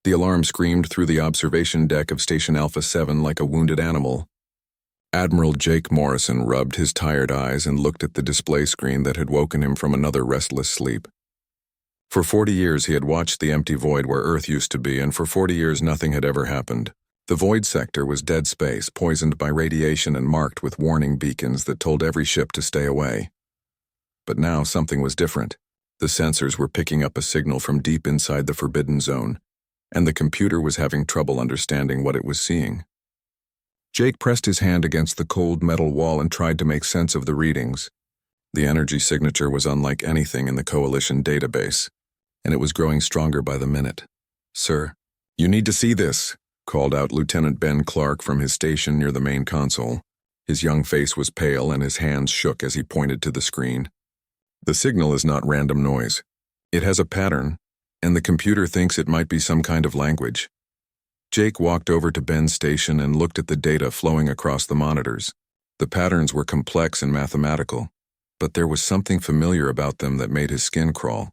The alarm screamed through the observation deck of Station Alpha 7 like a wounded animal. Admiral Jake Morrison rubbed his tired eyes and looked at the display screen that had woken him from another restless sleep. For 40 years he had watched the empty void where Earth used to be, and for 40 years nothing had ever happened. The void sector was dead space, poisoned by radiation and marked with warning beacons that told every ship to stay away. But now something was different. The sensors were picking up a signal from deep inside the forbidden zone, and the computer was having trouble understanding what it was seeing. Jake pressed his hand against the cold metal wall and tried to make sense of the readings. The energy signature was unlike anything in the Coalition database, and it was growing stronger by the minute. "Sir, you need to see this," called out Lieutenant Ben Clark from his station near the main console. His young face was pale and his hands shook as he pointed to the screen. "The signal is not random noise. It has a pattern, and the computer thinks it might be some kind of language." Jake walked over to Ben's station and looked at the data flowing across the monitors. The patterns were complex and mathematical, but there was something familiar about them that made his skin crawl.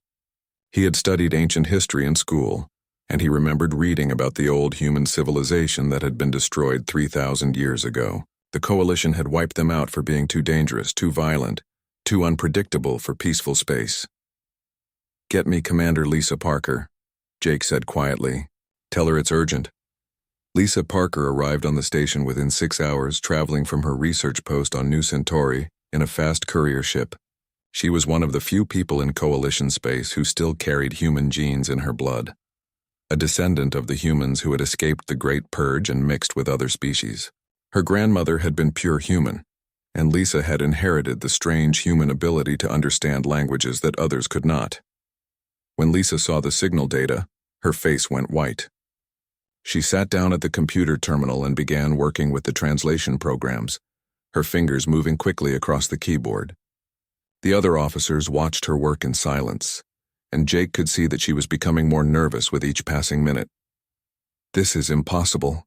He had studied ancient history in school, and he remembered reading about the old human civilization that had been destroyed 3,000 years ago. The Coalition had wiped them out for being too dangerous, too violent, too unpredictable for peaceful space. "Get me Commander Lisa Parker," Jake said quietly. "Tell her it's urgent." Lisa Parker arrived on the station within 6 hours, traveling from her research post on New Centauri in a fast courier ship. She was one of the few people in Coalition space who still carried human genes in her blood, a descendant of the humans who had escaped the Great Purge and mixed with other species. Her grandmother had been pure human, and Lisa had inherited the strange human ability to understand languages that others could not. When Lisa saw the signal data, her face went white. She sat down at the computer terminal and began working with the translation programs, her fingers moving quickly across the keyboard. The other officers watched her work in silence, and Jake could see that she was becoming more nervous with each passing minute. "This is impossible,"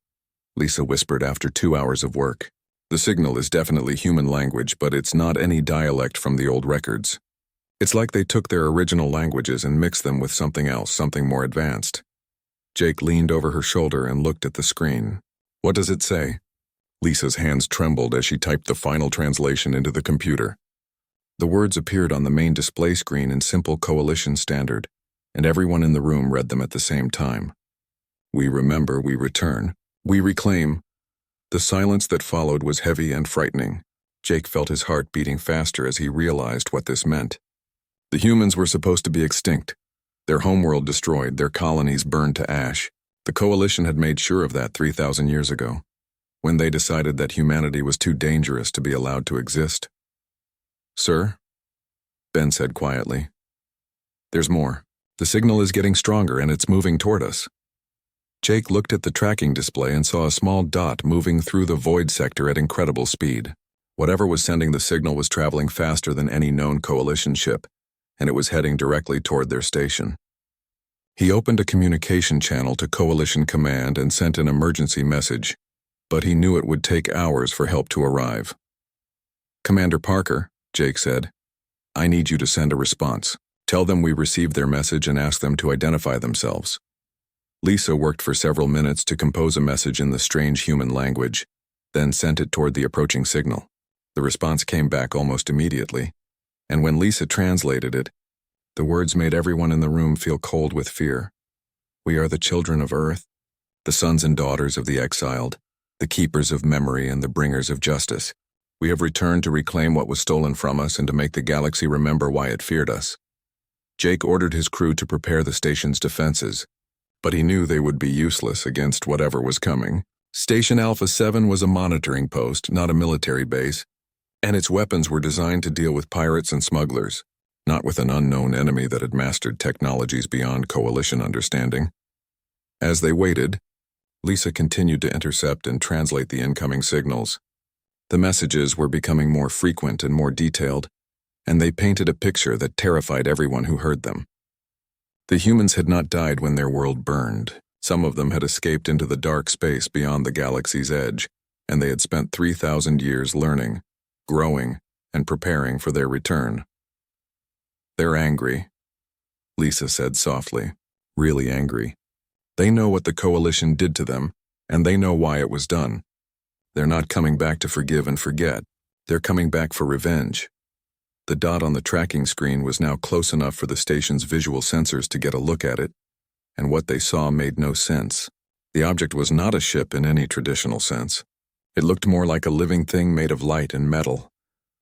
Lisa whispered after 2 hours of work. "The signal is definitely human language, but it's not any dialect from the old records. It's like they took their original languages and mixed them with something else, something more advanced." Jake leaned over her shoulder and looked at the screen. "What does it say?" Lisa's hands trembled as she typed the final translation into the computer. The words appeared on the main display screen in simple Coalition standard, and everyone in the room read them at the same time. "We remember, we return. We reclaim." The silence that followed was heavy and frightening. Jake felt his heart beating faster as he realized what this meant. The humans were supposed to be extinct, their homeworld destroyed, their colonies burned to ash. The Coalition had made sure of that 3,000 years ago, when they decided that humanity was too dangerous to be allowed to exist. "Sir?" Ben said quietly. "There's more. The signal is getting stronger and it's moving toward us." Jake looked at the tracking display and saw a small dot moving through the void sector at incredible speed. Whatever was sending the signal was traveling faster than any known Coalition ship, and it was heading directly toward their station. He opened a communication channel to Coalition Command and sent an emergency message, but he knew it would take hours for help to arrive. "Commander Parker," Jake said, "I need you to send a response. Tell them we received their message and ask them to identify themselves." Lisa worked for several minutes to compose a message in the strange human language, then sent it toward the approaching signal. The response came back almost immediately, and when Lisa translated it, the words made everyone in the room feel cold with fear. "We are the children of Earth, the sons and daughters of the exiled, the keepers of memory and the bringers of justice. We have returned to reclaim what was stolen from us and to make the galaxy remember why it feared us." Jake ordered his crew to prepare the station's defenses, but he knew they would be useless against whatever was coming. Station Alpha 7 was a monitoring post, not a military base, and its weapons were designed to deal with pirates and smugglers, not with an unknown enemy that had mastered technologies beyond Coalition understanding. As they waited, Lisa continued to intercept and translate the incoming signals. The messages were becoming more frequent and more detailed, and they painted a picture that terrified everyone who heard them. The humans had not died when their world burned. Some of them had escaped into the dark space beyond the galaxy's edge, and they had spent 3,000 years learning, growing, and preparing for their return. "They're angry," Lisa said softly, "really angry. They know what the Coalition did to them, and they know why it was done. They're not coming back to forgive and forget. They're coming back for revenge. The dot on the tracking screen was now close enough for the station's visual sensors to get a look at it, and what they saw made no sense. The object was not a ship in any traditional sense. It looked more like a living thing made of light and metal,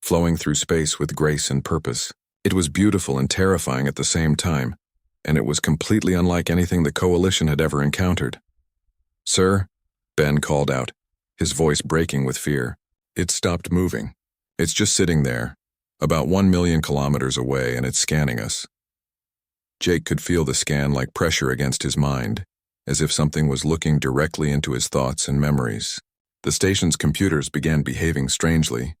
flowing through space with grace and purpose. It was beautiful and terrifying at the same time, and it was completely unlike anything the Coalition had ever encountered. "Sir," Ben called out, his voice breaking with fear. "It stopped moving. It's just sitting there, about 1 million kilometers away, and it's scanning us." Jake could feel the scan like pressure against his mind, as if something was looking directly into his thoughts and memories. The station's computers began behaving strangely,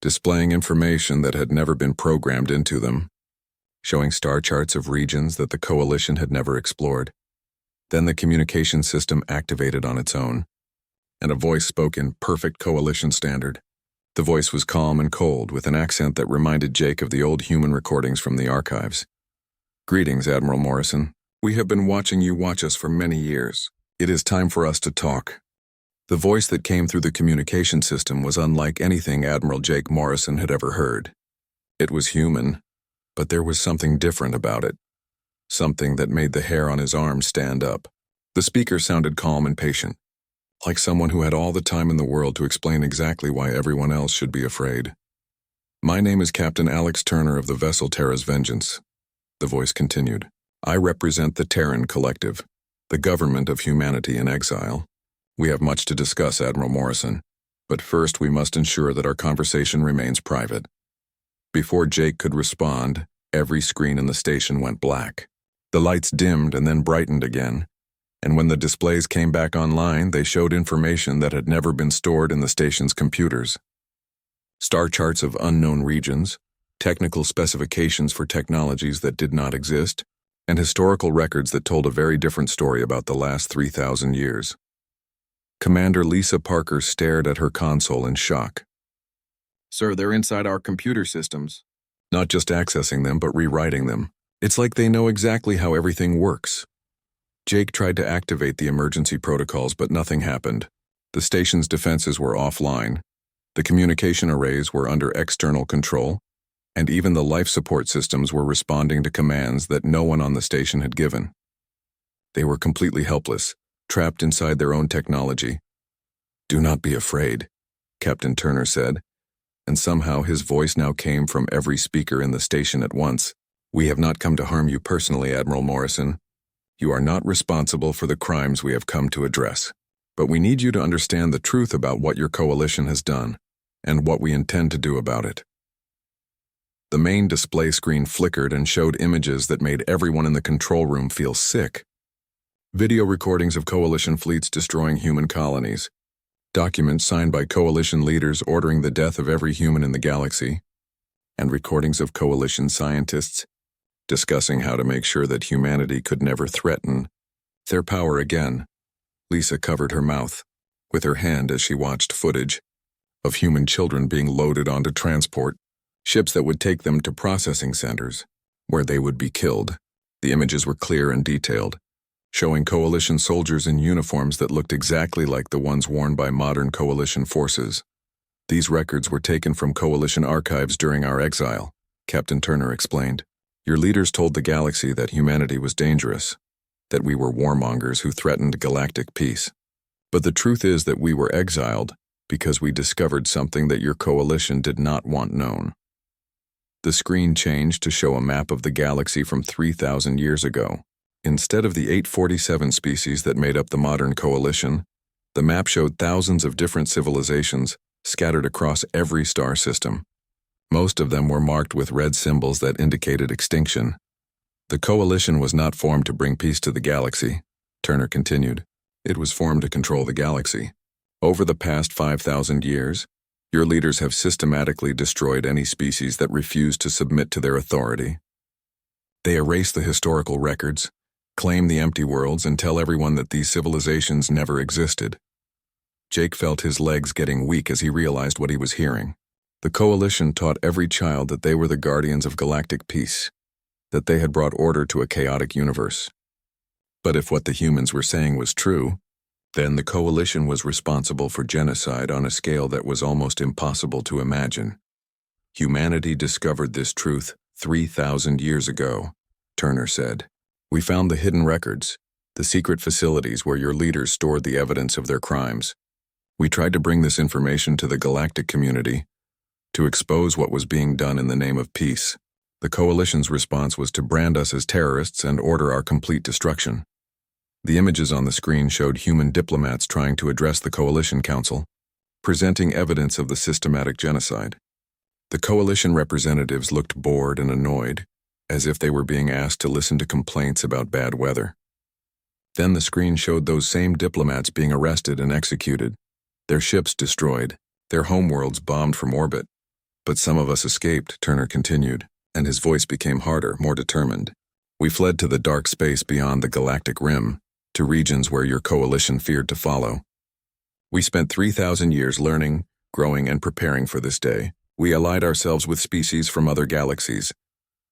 displaying information that had never been programmed into them, showing star charts of regions that the Coalition had never explored. Then the communication system activated on its own, and a voice spoke in perfect Coalition standard. The voice was calm and cold, with an accent that reminded Jake of the old human recordings from the archives. "Greetings, Admiral Morrison. We have been watching you watch us for many years. It is time for us to talk." The voice that came through the communication system was unlike anything Admiral Jake Morrison had ever heard. It was human, but there was something different about it, something that made the hair on his arms stand up. The speaker sounded calm and patient, like someone who had all the time in the world to explain exactly why everyone else should be afraid. "My name is Captain Alex Turner of the vessel Terra's Vengeance," the voice continued. "I represent the Terran Collective, the government of humanity in exile. We have much to discuss, Admiral Morrison, but first we must ensure that our conversation remains private." Before Jake could respond, every screen in the station went black. The lights dimmed and then brightened again, and when the displays came back online, they showed information that had never been stored in the station's computers. Star charts of unknown regions, technical specifications for technologies that did not exist, and historical records that told a very different story about the last 3,000 years. Commander Lisa Parker stared at her console in shock. "Sir, they're inside our computer systems. Not just accessing them, but rewriting them. It's like they know exactly how everything works." Jake tried to activate the emergency protocols, but nothing happened. The station's defenses were offline. The communication arrays were under external control, and even the life support systems were responding to commands that no one on the station had given. They were completely helpless, trapped inside their own technology. "Do not be afraid," Captain Turner said, and somehow his voice now came from every speaker in the station at once. "We have not come to harm you personally, Admiral Morrison. You are not responsible for the crimes we have come to address. But we need you to understand the truth about what your coalition has done, and what we intend to do about it." The main display screen flickered and showed images that made everyone in the control room feel sick. Video recordings of Coalition fleets destroying human colonies, documents signed by Coalition leaders ordering the death of every human in the galaxy, and recordings of Coalition scientists discussing how to make sure that humanity could never threaten their power again. Lisa covered her mouth with her hand as she watched footage of human children being loaded onto transport, ships that would take them to processing centers, where they would be killed. The images were clear and detailed, showing Coalition soldiers in uniforms that looked exactly like the ones worn by modern Coalition forces. "These records were taken from Coalition archives during our exile," Captain Turner explained. "Your leaders told the galaxy that humanity was dangerous, that we were warmongers who threatened galactic peace. But the truth is that we were exiled because we discovered something that your Coalition did not want known." The screen changed to show a map of the galaxy from 3,000 years ago. Instead of the 847 species that made up the modern Coalition, the map showed thousands of different civilizations scattered across every star system. Most of them were marked with red symbols that indicated extinction. "The Coalition was not formed to bring peace to the galaxy," Turner continued. "It was formed to control the galaxy. Over the past 5,000 years, your leaders have systematically destroyed any species that refused to submit to their authority. They erase the historical records, claim the empty worlds, and tell everyone that these civilizations never existed." Jake felt his legs getting weak as he realized what he was hearing. The Coalition taught every child that they were the guardians of galactic peace, that they had brought order to a chaotic universe. But if what the humans were saying was true, then the coalition was responsible for genocide on a scale that was almost impossible to imagine. Humanity discovered this truth 3,000 years ago, Turner said. We found the hidden records, the secret facilities where your leaders stored the evidence of their crimes. We tried to bring this information to the galactic community, to expose what was being done in the name of peace. The coalition's response was to brand us as terrorists and order our complete destruction. The images on the screen showed human diplomats trying to address the Coalition Council, presenting evidence of the systematic genocide. The coalition representatives looked bored and annoyed, as if they were being asked to listen to complaints about bad weather. Then the screen showed those same diplomats being arrested and executed, their ships destroyed, their homeworlds bombed from orbit. But some of us escaped, Turner continued, and his voice became harder, more determined. We fled to the dark space beyond the galactic rim, to regions where your coalition feared to follow. We spent 3,000 years learning, growing, and preparing for this day. We allied ourselves with species from other galaxies,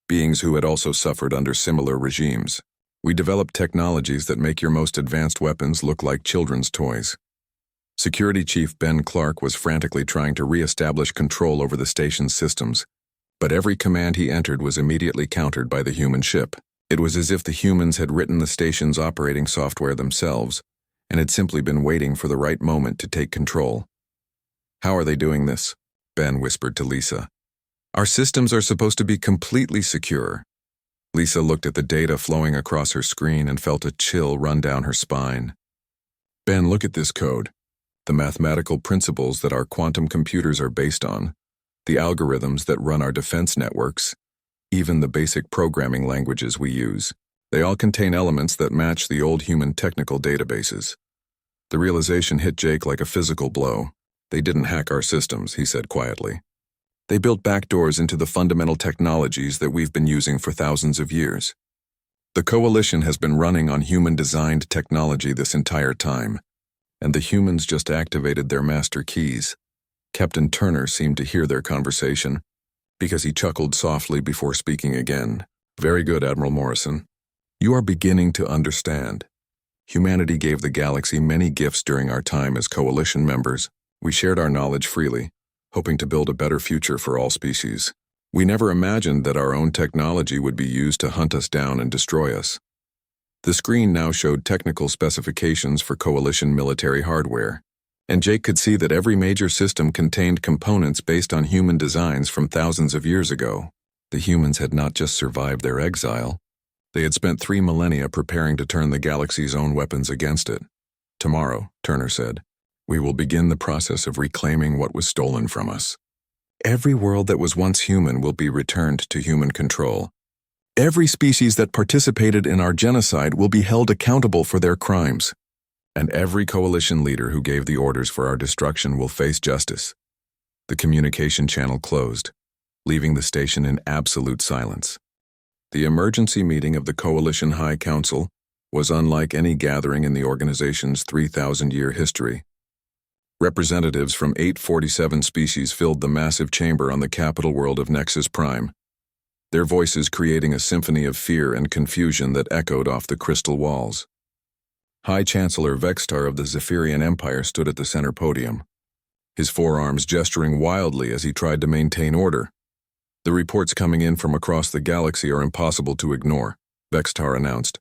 beings who had also suffered under similar regimes. We developed technologies that make your most advanced weapons look like children's toys. Security Chief Ben Clark was frantically trying to re-establish control over the station's systems, but every command he entered was immediately countered by the human ship. It was as if the humans had written the station's operating software themselves, and had simply been waiting for the right moment to take control. How are they doing this? Ben whispered to Lisa. Our systems are supposed to be completely secure. Lisa looked at the data flowing across her screen and felt a chill run down her spine. Ben, look at this code. The mathematical principles that our quantum computers are based on, the algorithms that run our defense networks, even the basic programming languages we use. They all contain elements that match the old human technical databases. The realization hit Jake like a physical blow. They didn't hack our systems, he said quietly. They built backdoors into the fundamental technologies that we've been using for thousands of years. The coalition has been running on human-designed technology this entire time, and the humans just activated their master keys. Captain Turner seemed to hear their conversation, because he chuckled softly before speaking again. Very good, Admiral Morrison. You are beginning to understand. Humanity gave the galaxy many gifts during our time as coalition members. We shared our knowledge freely, hoping to build a better future for all species. We never imagined that our own technology would be used to hunt us down and destroy us. The screen now showed technical specifications for coalition military hardware, and Jake could see that every major system contained components based on human designs from thousands of years ago. The humans had not just survived their exile, they had spent 3 millennia preparing to turn the galaxy's own weapons against it. Tomorrow, Turner said, we will begin the process of reclaiming what was stolen from us. Every world that was once human will be returned to human control. Every species that participated in our genocide will be held accountable for their crimes. And every coalition leader who gave the orders for our destruction will face justice. The communication channel closed, leaving the station in absolute silence. The emergency meeting of the Coalition High Council was unlike any gathering in the organization's 3,000-year history. Representatives from 847 species filled the massive chamber on the capital world of Nexus Prime, their voices creating a symphony of fear and confusion that echoed off the crystal walls. High Chancellor Vextar of the Zephyrian Empire stood at the center podium, his forearms gesturing wildly as he tried to maintain order. The reports coming in from across the galaxy are impossible to ignore, Vextar announced,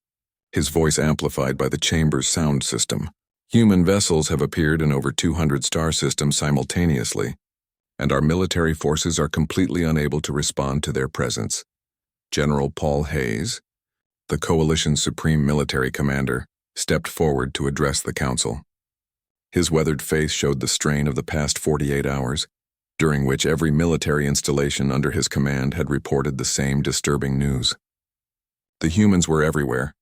his voice amplified by the chamber's sound system. Human vessels have appeared in over 200 star systems simultaneously, and our military forces are completely unable to respond to their presence. General Paul Hayes, the Coalition's supreme military commander, stepped forward to address the council. His weathered face showed the strain of the past 48 hours, during which every military installation under his command had reported the same disturbing news. The humans were everywhere,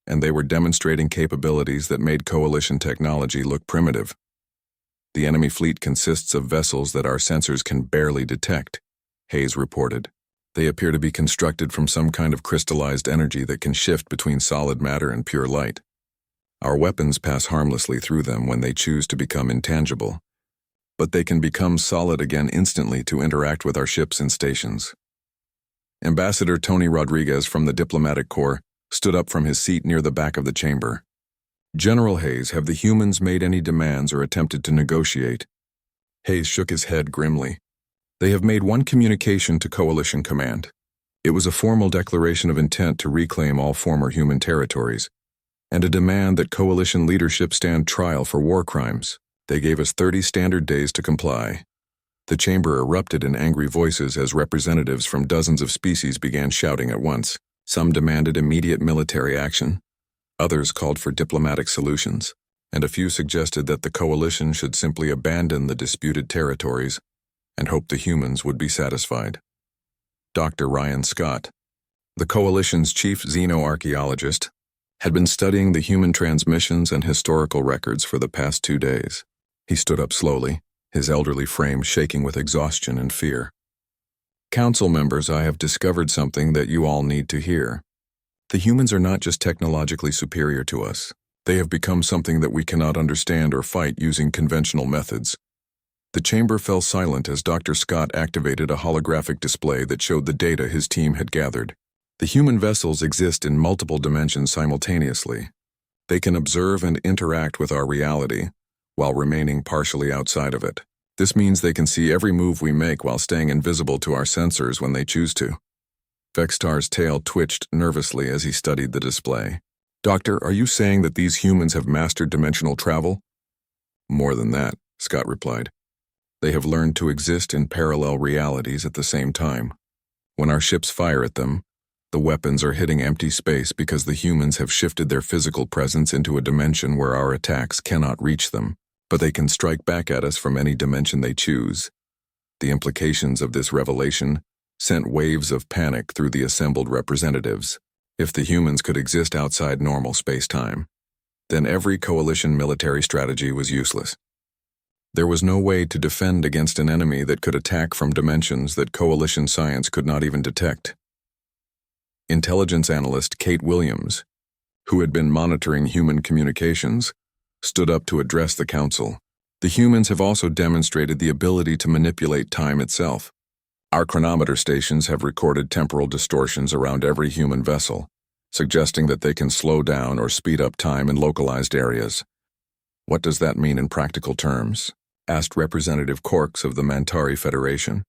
and they were demonstrating capabilities that made Coalition technology look primitive. The enemy fleet consists of vessels that our sensors can barely detect, Hayes reported. They appear to be constructed from some kind of crystallized energy that can shift between solid matter and pure light. Our weapons pass harmlessly through them when they choose to become intangible, but they can become solid again instantly to interact with our ships and stations. Ambassador Tony Rodriguez from the Diplomatic Corps, stood up from his seat near the back of the chamber. "General Hayes, have the humans made any demands or attempted to negotiate?" Hayes shook his head grimly. "They have made one communication to Coalition Command. It was a formal declaration of intent to reclaim all former human territories, and a demand that Coalition leadership stand trial for war crimes. They gave us 30 standard days to comply." The chamber erupted in angry voices as representatives from dozens of species began shouting at once. Some demanded immediate military action, others called for diplomatic solutions, and a few suggested that the Coalition should simply abandon the disputed territories and hope the humans would be satisfied. Dr. Ryan Scott, the Coalition's chief xenoarchaeologist, had been studying the human transmissions and historical records for the past 2 days. He stood up slowly, his elderly frame shaking with exhaustion and fear. "Council members, I have discovered something that you all need to hear. The humans are not just technologically superior to us. They have become something that we cannot understand or fight using conventional methods." The chamber fell silent as Dr. Scott activated a holographic display that showed the data his team had gathered. The human vessels exist in multiple dimensions simultaneously. They can observe and interact with our reality, while remaining partially outside of it. This means they can see every move we make while staying invisible to our sensors when they choose to. Vextar's tail twitched nervously as he studied the display. "Doctor, are you saying that these humans have mastered dimensional travel?" "More than that," Scott replied. "They have learned to exist in parallel realities at the same time. When our ships fire at them, the weapons are hitting empty space because the humans have shifted their physical presence into a dimension where our attacks cannot reach them, but they can strike back at us from any dimension they choose." The implications of this revelation sent waves of panic through the assembled representatives. If the humans could exist outside normal space-time, then every Coalition military strategy was useless. There was no way to defend against an enemy that could attack from dimensions that Coalition science could not even detect. Intelligence analyst Kate Williams, who had been monitoring human communications, stood up to address the council. "The humans have also demonstrated the ability to manipulate time itself. Our chronometer stations have recorded temporal distortions around every human vessel, suggesting that they can slow down or speed up time in localized areas." "What does that mean in practical terms?" asked Representative Corks of the Mantari Federation.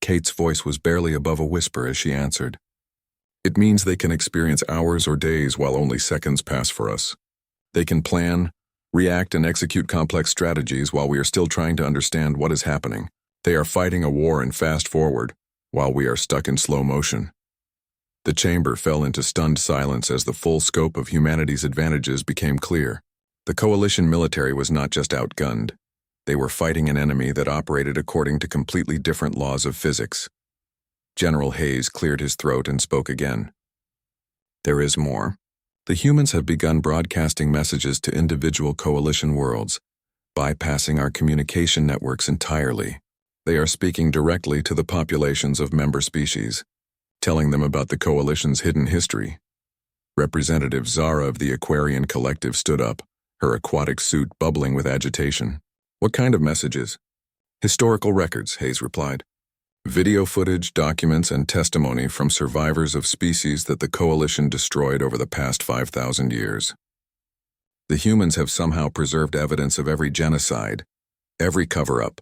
Kate's voice was barely above a whisper as she answered. "It means they can experience hours or days while only seconds pass for us. They can plan, react, and execute complex strategies while we are still trying to understand what is happening. They are fighting a war in fast forward, while we are stuck in slow motion." The chamber fell into stunned silence as the full scope of humanity's advantages became clear. The Coalition military was not just outgunned. They were fighting an enemy that operated according to completely different laws of physics. General Hayes cleared his throat and spoke again. "There is more. The humans have begun broadcasting messages to individual Coalition worlds, bypassing our communication networks entirely. They are speaking directly to the populations of member species, telling them about the Coalition's hidden history." Representative Zara of the Aquarian Collective stood up, her aquatic suit bubbling with agitation. "What kind of messages?" "Historical records," Hayes replied. "Video footage, documents, and testimony from survivors of species that the Coalition destroyed over the past 5,000 years. The humans have somehow preserved evidence of every genocide, every cover-up,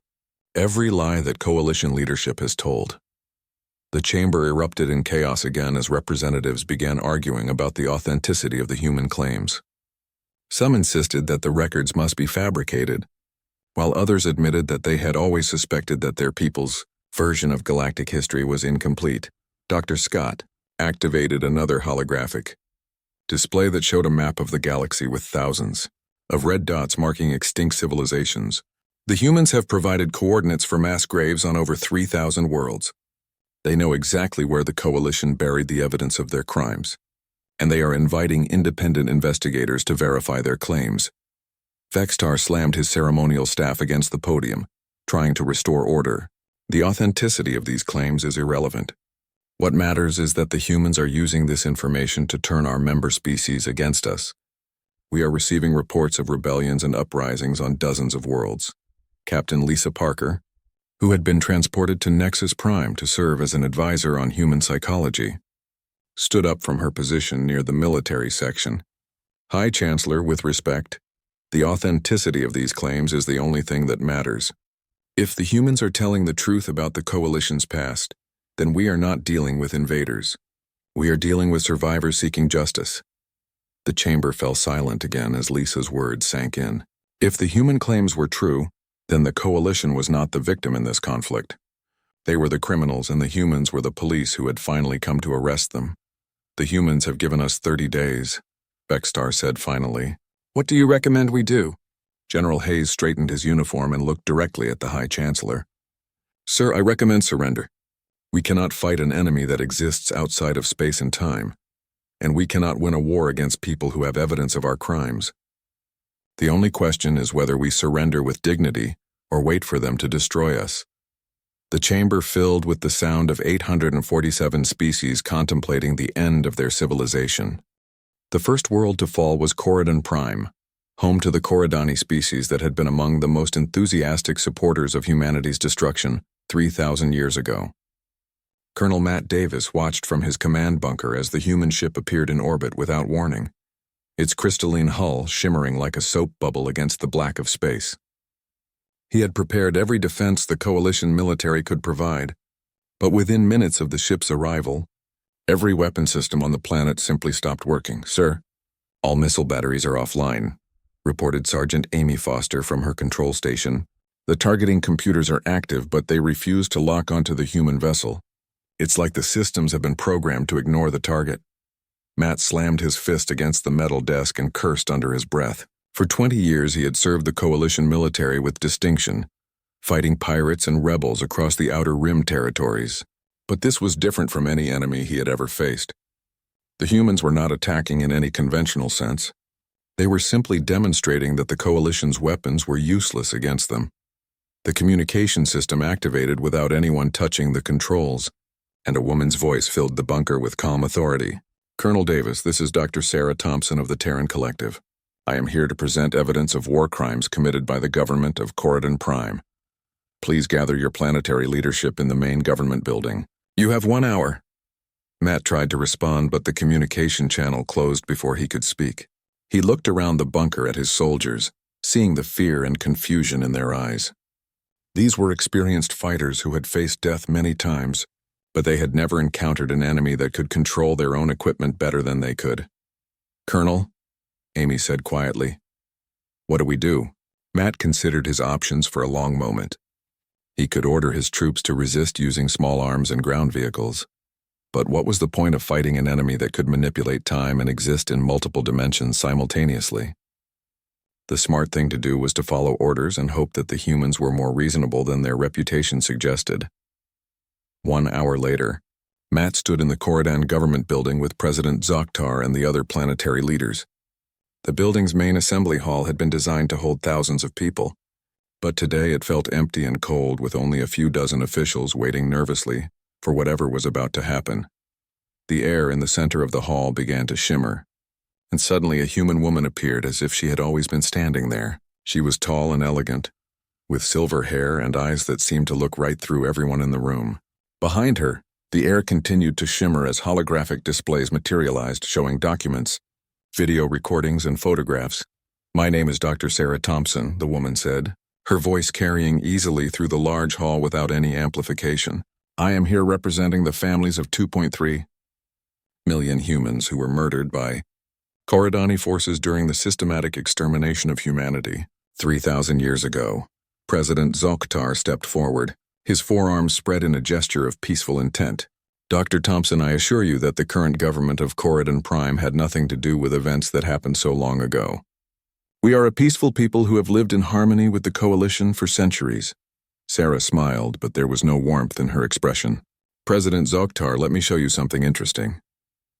every lie that Coalition leadership has told." The chamber erupted in chaos again as representatives began arguing about the authenticity of the human claims. Some insisted that the records must be fabricated, while others admitted that they had always suspected that their people's version of galactic history was incomplete. Dr. Scott activated another holographic display that showed a map of the galaxy with thousands of red dots marking extinct civilizations. "The humans have provided coordinates for mass graves on over 3,000 worlds. They know exactly where the Coalition buried the evidence of their crimes, and they are inviting independent investigators to verify their claims." Vextar slammed his ceremonial staff against the podium, trying to restore order. "The authenticity of these claims is irrelevant. What matters is that the humans are using this information to turn our member species against us. We are receiving reports of rebellions and uprisings on dozens of worlds." Captain Lisa Parker, who had been transported to Nexus Prime to serve as an advisor on human psychology, stood up from her position near the military section. "High Chancellor, with respect, the authenticity of these claims is the only thing that matters. If the humans are telling the truth about the Coalition's past, then we are not dealing with invaders. We are dealing with survivors seeking justice." The chamber fell silent again as Lisa's words sank in. If the human claims were true, then the Coalition was not the victim in this conflict. They were the criminals, and the humans were the police who had finally come to arrest them. "The humans have given us 30 days, Beckstar said finally. "What do you recommend we do?" General Hayes straightened his uniform and looked directly at the High Chancellor. "Sir, I recommend surrender. We cannot fight an enemy that exists outside of space and time, and we cannot win a war against people who have evidence of our crimes. The only question is whether we surrender with dignity or wait for them to destroy us." The chamber filled with the sound of 847 species contemplating the end of their civilization. The first world to fall was Corridon Prime, home to the Corridani species that had been among the most enthusiastic supporters of humanity's destruction 3,000 years ago. Colonel Matt Davis watched from his command bunker as the human ship appeared in orbit without warning, its crystalline hull shimmering like a soap bubble against the black of space. He had prepared every defense the Coalition military could provide, but within minutes of the ship's arrival, every weapon system on the planet simply stopped working. "Sir, all missile batteries are offline," reported Sergeant Amy Foster from her control station. "The targeting computers are active, but they refuse to lock onto the human vessel. It's like the systems have been programmed to ignore the target." Matt slammed his fist against the metal desk and cursed under his breath. For 20 years he had served the Coalition military with distinction, fighting pirates and rebels across the Outer Rim territories. But this was different from any enemy he had ever faced. The humans were not attacking in any conventional sense. They were simply demonstrating that the Coalition's weapons were useless against them. The communication system activated without anyone touching the controls, and a woman's voice filled the bunker with calm authority. "Colonel Davis, this is Dr. Sarah Thompson of the Terran Collective. I am here to present evidence of war crimes committed by the government of Corridon Prime. Please gather your planetary leadership in the main government building. You have 1 hour." Matt tried to respond, but the communication channel closed before he could speak. He looked around the bunker at his soldiers, seeing the fear and confusion in their eyes. These were experienced fighters who had faced death many times, but they had never encountered an enemy that could control their own equipment better than they could. "Colonel," Amy said quietly, "what do we do?" Matt considered his options for a long moment. He could order his troops to resist using small arms and ground vehicles. But what was the point of fighting an enemy that could manipulate time and exist in multiple dimensions simultaneously? The smart thing to do was to follow orders and hope that the humans were more reasonable than their reputation suggested. 1 hour later, Matt stood in the Corridon government building with President Zoktar and the other planetary leaders. The building's main assembly hall had been designed to hold thousands of people, but today it felt empty and cold with only a few dozen officials waiting nervously for whatever was about to happen. The air in the center of the hall began to shimmer, and suddenly a human woman appeared as if she had always been standing there. She was tall and elegant, with silver hair and eyes that seemed to look right through everyone in the room. Behind her, the air continued to shimmer as holographic displays materialized, showing documents, video recordings, and photographs. "My name is Dr. Sarah Thompson," the woman said, her voice carrying easily through the large hall without any amplification. "I am here representing the families of 2.3 million humans who were murdered by Corridani forces during the systematic extermination of humanity 3,000 years ago." President Zoktar stepped forward, his forearms spread in a gesture of peaceful intent. "Dr. Thompson, I assure you that the current government of Corridon Prime had nothing to do with events that happened so long ago. We are a peaceful people who have lived in harmony with the Coalition for centuries." Sarah smiled, but there was no warmth in her expression. "President Zoktar, let me show you something interesting."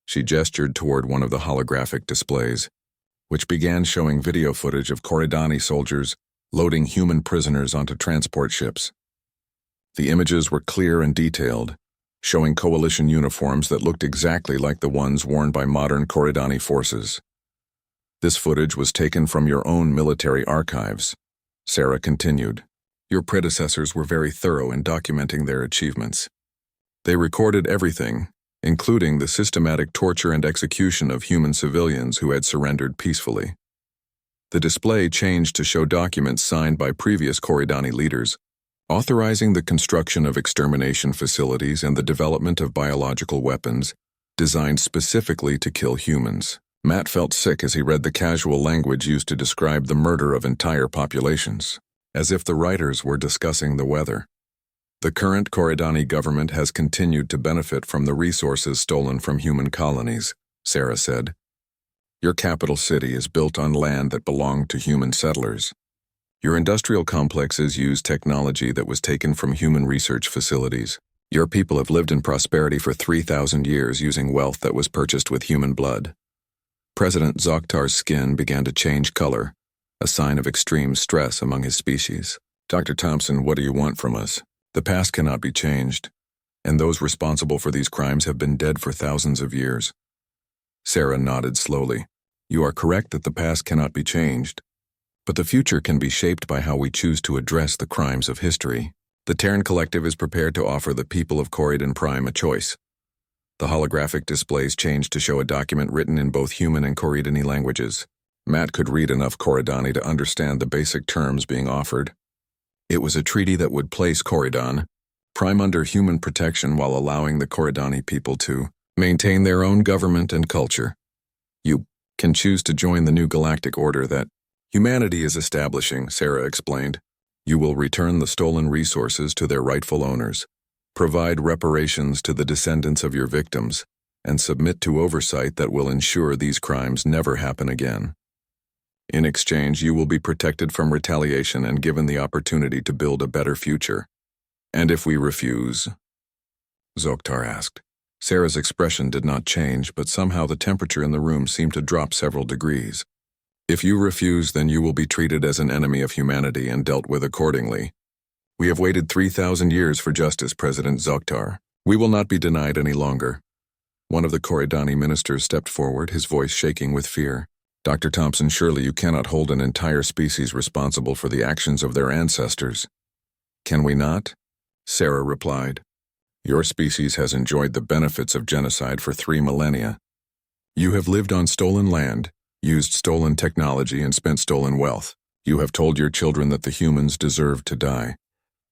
She gestured toward one of the holographic displays, which began showing video footage of Corridani soldiers loading human prisoners onto transport ships. The images were clear and detailed, showing Coalition uniforms that looked exactly like the ones worn by modern Corridani forces. "This footage was taken from your own military archives," Sarah continued. "Your predecessors were very thorough in documenting their achievements. They recorded everything, including the systematic torture and execution of human civilians who had surrendered peacefully. The display changed to show documents signed by previous Koridani leaders, authorizing the construction of extermination facilities and the development of biological weapons designed specifically to kill humans. Matt felt sick as he read the casual language used to describe the murder of entire populations, as if the writers were discussing the weather. The current Koridani government has continued to benefit from the resources stolen from human colonies, Sarah said. Your capital city is built on land that belonged to human settlers. Your industrial complexes use technology that was taken from human research facilities. Your people have lived in prosperity for 3,000 years using wealth that was purchased with human blood. President Zoktar's skin began to change color, a sign of extreme stress among his species. Dr. Thompson, what do you want from us? The past cannot be changed, and those responsible for these crimes have been dead for thousands of years. Sarah nodded slowly. You are correct that the past cannot be changed, but the future can be shaped by how we choose to address the crimes of history. The Terran Collective is prepared to offer the people of Corridon Prime a choice. The holographic displays changed to show a document written in both human and Corridani languages. Matt could read enough Koridani to understand the basic terms being offered. It was a treaty that would place Corridon Prime under human protection while allowing the Koridani people to maintain their own government and culture. You can choose to join the new galactic order that humanity is establishing, Sarah explained. You will return the stolen resources to their rightful owners, provide reparations to the descendants of your victims, and submit to oversight that will ensure these crimes never happen again. In exchange, you will be protected from retaliation and given the opportunity to build a better future. And if we refuse? Zoktar asked. Sarah's expression did not change, but somehow the temperature in the room seemed to drop several degrees. If you refuse, then you will be treated as an enemy of humanity and dealt with accordingly. We have waited 3,000 years for justice, President Zoktar. We will not be denied any longer. One of the Koridani ministers stepped forward, his voice shaking with fear. Dr. Thompson, surely you cannot hold an entire species responsible for the actions of their ancestors. Can we not? Sarah replied. Your species has enjoyed the benefits of genocide for 3 millennia. You have lived on stolen land, used stolen technology, and spent stolen wealth. You have told your children that the humans deserved to die,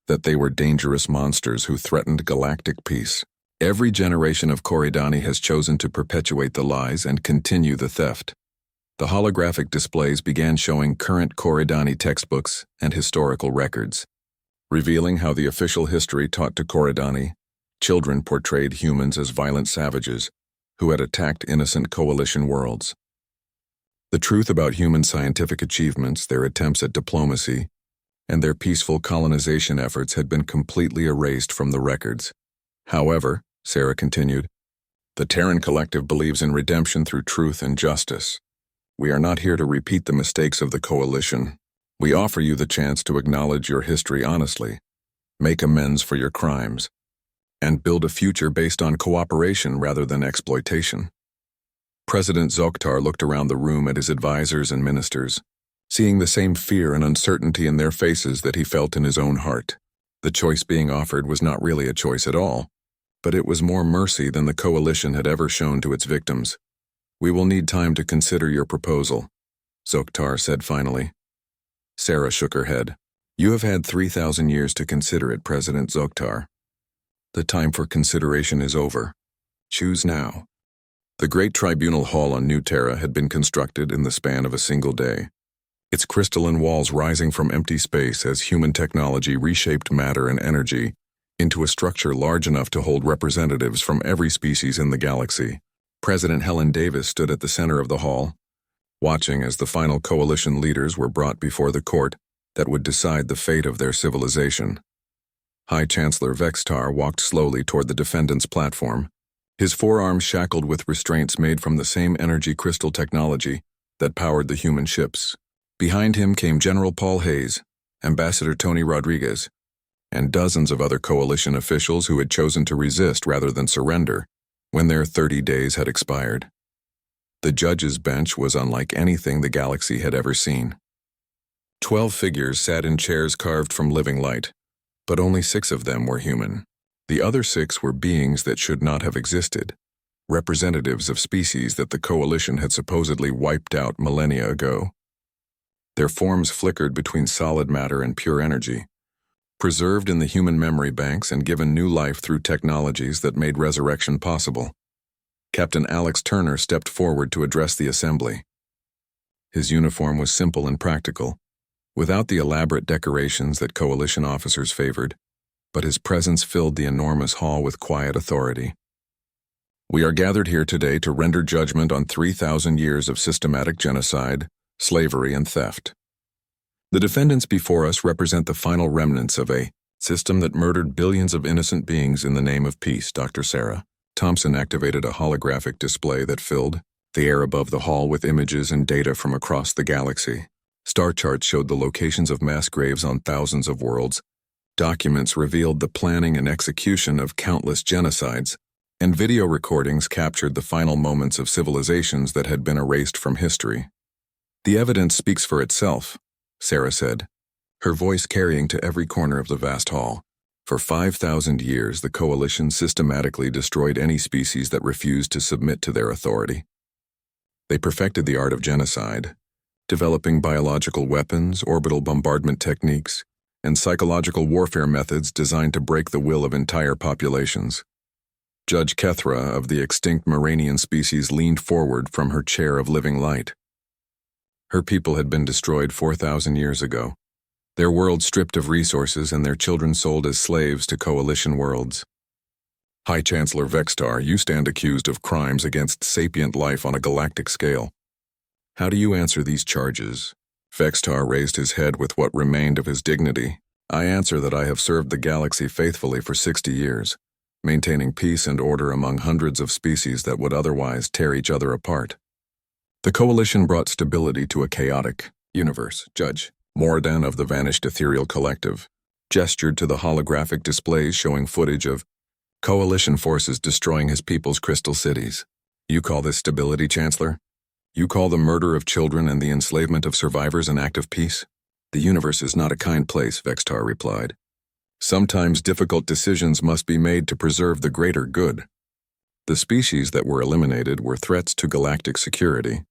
that they were dangerous monsters who threatened galactic peace. Every generation of Koridani has chosen to perpetuate the lies and continue the theft. The holographic displays began showing current Koridani textbooks and historical records, revealing how the official history taught to Koridani, children portrayed humans as violent savages who had attacked innocent coalition worlds. The truth about human scientific achievements, their attempts at diplomacy, and their peaceful colonization efforts had been completely erased from the records. However, Sarah continued, the Terran Collective believes in redemption through truth and justice. We are not here to repeat the mistakes of the Coalition. We offer you the chance to acknowledge your history honestly, make amends for your crimes, and build a future based on cooperation rather than exploitation. President Zoktar looked around the room at his advisors and ministers, seeing the same fear and uncertainty in their faces that he felt in his own heart. The choice being offered was not really a choice at all, but it was more mercy than the Coalition had ever shown to its victims. We will need time to consider your proposal, Zoktar said finally. Sarah shook her head. You have had 3,000 years to consider it, President Zoktar. The time for consideration is over. Choose now. The great tribunal hall on New Terra had been constructed in the span of a single day, its crystalline walls rising from empty space as human technology reshaped matter and energy into a structure large enough to hold representatives from every species in the galaxy. President Helen Davis stood at the center of the hall, watching as the final coalition leaders were brought before the court that would decide the fate of their civilization. High Chancellor Vextar walked slowly toward the defendant's platform, his forearms shackled with restraints made from the same energy crystal technology that powered the human ships. Behind him came General Paul Hayes, Ambassador Tony Rodriguez, and dozens of other coalition officials who had chosen to resist rather than surrender when their 30 days had expired. The judge's bench was unlike anything the galaxy had ever seen. 12 figures sat in chairs carved from living light, but only 6 of them were human. The other 6 were beings that should not have existed, representatives of species that the Coalition had supposedly wiped out millennia ago. Their forms flickered between solid matter and pure energy, preserved in the human memory banks and given new life through technologies that made resurrection possible. Captain Alex Turner stepped forward to address the assembly. His uniform was simple and practical, without the elaborate decorations that Coalition officers favored, but his presence filled the enormous hall with quiet authority. We are gathered here today to render judgment on 3,000 years of systematic genocide, slavery, and theft. The defendants before us represent the final remnants of a system that murdered billions of innocent beings in the name of peace, Dr. Sarah. Thompson activated a holographic display that filled the air above the hall with images and data from across the galaxy. Star charts showed the locations of mass graves on thousands of worlds. Documents revealed the planning and execution of countless genocides, and video recordings captured the final moments of civilizations that had been erased from history. The evidence speaks for itself, Sarah said, her voice carrying to every corner of the vast hall. For 5,000 years, the Coalition systematically destroyed any species that refused to submit to their authority. They perfected the art of genocide, developing biological weapons, orbital bombardment techniques, and psychological warfare methods designed to break the will of entire populations. Judge Kethra of the extinct Moranian species leaned forward from her chair of living light. Her people had been destroyed 4,000 years ago, their world stripped of resources and their children sold as slaves to Coalition worlds. High Chancellor Vextar, you stand accused of crimes against sapient life on a galactic scale. How do you answer these charges? Vextar raised his head with what remained of his dignity. I answer that I have served the galaxy faithfully for 60 years, maintaining peace and order among hundreds of species that would otherwise tear each other apart. The Coalition brought stability to a chaotic universe, Judge. Mordan of the Vanished Ethereal Collective gestured to the holographic displays showing footage of Coalition forces destroying his people's crystal cities. You call this stability, Chancellor? You call the murder of children and the enslavement of survivors an act of peace? The universe is not a kind place, Vextar replied. Sometimes difficult decisions must be made to preserve the greater good. The species that were eliminated were threats to galactic security,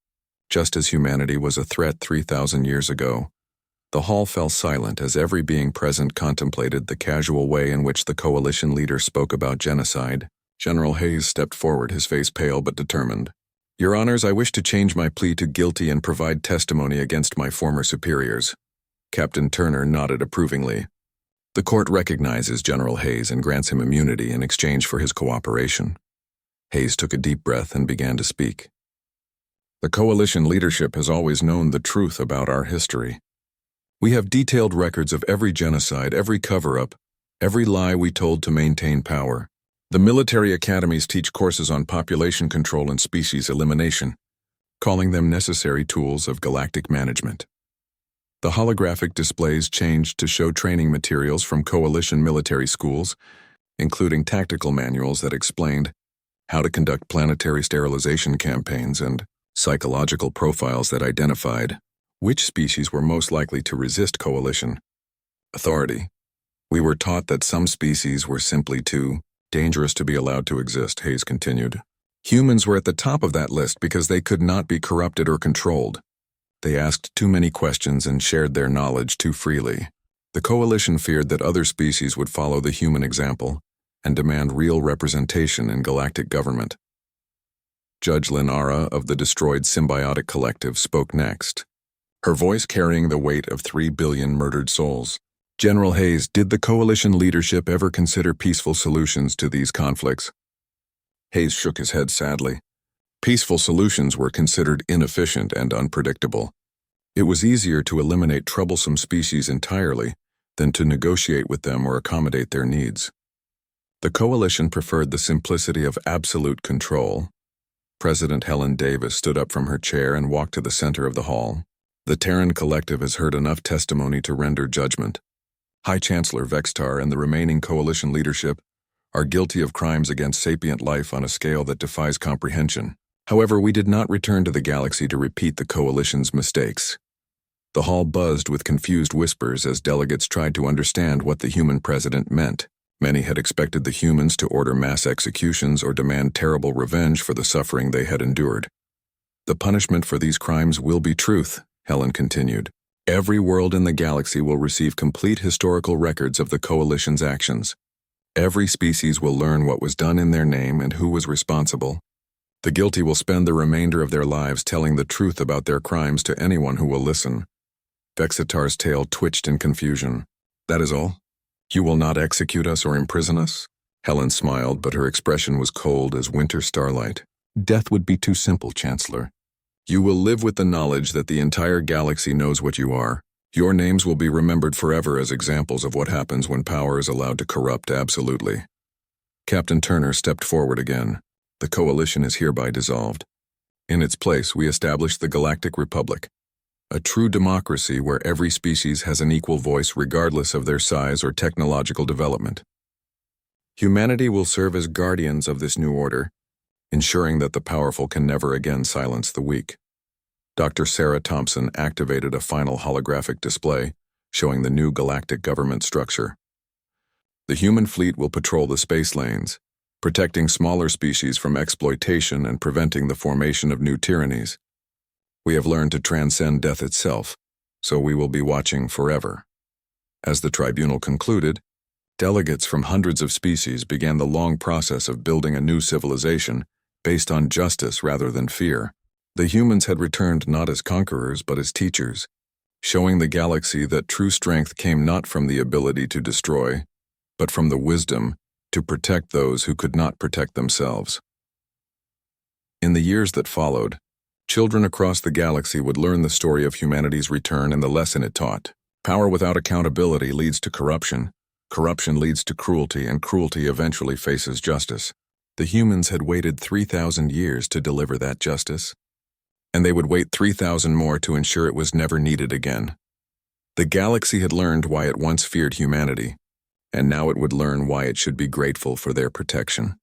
just as humanity was a threat 3,000 years ago. The hall fell silent as every being present contemplated the casual way in which the Coalition leader spoke about genocide. General Hayes stepped forward, his face pale but determined. Your Honors, I wish to change my plea to guilty and provide testimony against my former superiors. Captain Turner nodded approvingly. The court recognizes General Hayes and grants him immunity in exchange for his cooperation. Hayes took a deep breath and began to speak. The Coalition leadership has always known the truth about our history. We have detailed records of every genocide, every cover-up, every lie we told to maintain power. The military academies teach courses on population control and species elimination, calling them necessary tools of galactic management. The holographic displays changed to show training materials from Coalition military schools, including tactical manuals that explained how to conduct planetary sterilization campaigns and psychological profiles that identified which species were most likely to resist Coalition authority. We were taught that some species were simply too dangerous to be allowed to exist, Hayes continued. Humans were at the top of that list because they could not be corrupted or controlled. They asked too many questions and shared their knowledge too freely. The Coalition feared that other species would follow the human example and demand real representation in galactic government. Judge Linara of the destroyed Symbiotic Collective spoke next, her voice carrying the weight of 3 billion murdered souls. General Hayes, did the Coalition leadership ever consider peaceful solutions to these conflicts? Hayes shook his head sadly. Peaceful solutions were considered inefficient and unpredictable. It was easier to eliminate troublesome species entirely than to negotiate with them or accommodate their needs. The Coalition preferred the simplicity of absolute control. President Helen Davis stood up from her chair and walked to the center of the hall. The Terran Collective has heard enough testimony to render judgment. High Chancellor Vextar and the remaining Coalition leadership are guilty of crimes against sapient life on a scale that defies comprehension. However, we did not return to the galaxy to repeat the Coalition's mistakes. The hall buzzed with confused whispers as delegates tried to understand what the human president meant. Many had expected the humans to order mass executions or demand terrible revenge for the suffering they had endured. The punishment for these crimes will be truth, Helen continued. Every world in the galaxy will receive complete historical records of the Coalition's actions. Every species will learn what was done in their name and who was responsible. The guilty will spend the remainder of their lives telling the truth about their crimes to anyone who will listen. Vexitar's tail twitched in confusion. That is all? You will not execute us or imprison us? Helen smiled, but her expression was cold as winter starlight. Death would be too simple, Chancellor. You will live with the knowledge that the entire galaxy knows what you are. Your names will be remembered forever as examples of what happens when power is allowed to corrupt absolutely. Captain Turner stepped forward again. The Coalition is hereby dissolved. In its place, we establish the Galactic Republic, a true democracy where every species has an equal voice regardless of their size or technological development. Humanity will serve as guardians of this new order, ensuring that the powerful can never again silence the weak. Dr. Sarah Thompson activated a final holographic display showing the new galactic government structure. The human fleet will patrol the space lanes, protecting smaller species from exploitation and preventing the formation of new tyrannies. We have learned to transcend death itself, so we will be watching forever. As the tribunal concluded, delegates from hundreds of species began the long process of building a new civilization based on justice rather than fear. The humans had returned not as conquerors but as teachers, showing the galaxy that true strength came not from the ability to destroy, but from the wisdom to protect those who could not protect themselves. In the years that followed, children across the galaxy would learn the story of humanity's return and the lesson it taught. Power without accountability leads to corruption, corruption leads to cruelty, and cruelty eventually faces justice. The humans had waited 3,000 years to deliver that justice, and they would wait 3,000 more to ensure it was never needed again. The galaxy had learned why it once feared humanity, and now it would learn why it should be grateful for their protection.